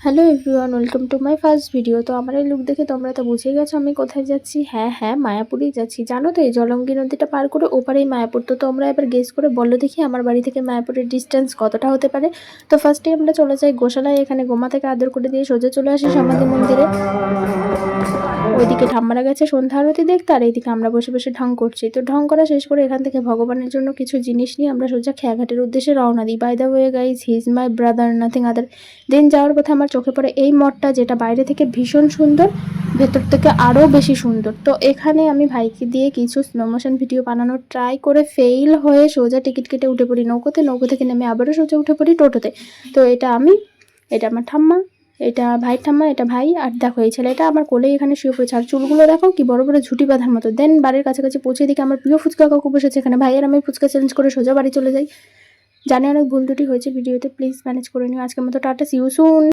Hello everyone, welcome to my first video. তো আমার এই লুক দেখে তোমরা তো বুঝেই গেছো আমি কোথায় যাচ্ছি। হ্যাঁ, মায়াপুরেই যাচ্ছি। জানো তো, এই জলঙ্গি নদীটা পার করে ওপারেই মায়াপুর। তো তোমরা এবার গেস করে বলো দেখি আমার বাড়ি থেকে মায়াপুরের ডিস্টেন্স কতটা হতে পারে। তো ফার্স্টে আমরা চলে যাই গোশালায়। এখানে গোমা থেকে আদর করে দিয়ে সোজা চলে আসি সমাধি মন্দিরে। ওইদিকে ঠাম্মারা গেছে সন্ধ্যা আরতি দেখতে, আর এইদিকে আমরা বসে বসে ঢং করছি। তো ঢং করা শেষ করে এখান থেকে ভগবানের জন্য কিছু জিনিস নিয়ে আমরা সোজা খেয়াঘাটের উদ্দেশ্যে রওনা দিই। By the way guys, he is my brother, nothing other. Then যাওয়ার পথে আমার চোখে পড়ে এই মঠটা, যেটা বাইরে থেকে ভীষণ সুন্দর, ভেতর থেকে আরও বেশি সুন্দর। তো এখানে আমি ভাইকে দিয়ে কিছু স্লো মোশন ভিডিও বানানোর ট্রাই করে ফেল হয়ে সোজা টিকিট কেটে উঠে পড়ি নৌকোতে। নৌকো থেকে নেমে আবারও সোজা উঠে পড়ি টোটোতে। তো এটা আমি, এটা আমার ঠাম্মা, এটা ভাইয়ের ঠাম্মা, এটা ভাই, আর দেখো এই ছেলেটা আমার কোলেই এখানে শুয়ে পড়েছে। আর চুলগুলো দেখো কি বড় বড় ঝুটি বাঁধার মতো। দেন বাড়ির কাছাকাছি পৌঁছে দিকে আমার প্রিয় ফুচকা কাকু বসেছে এখানে। ভাইয়ের আমি ফুচকা চেঞ্জ করে সোজা বাড়ি চলে যাই। জানি অনেক ভুল ত্রুটি হয়েছে ভিডিওতে, প্লিজ ম্যানেজ করে নিও। আজকের মতো টাটা, সি ইউ সুন।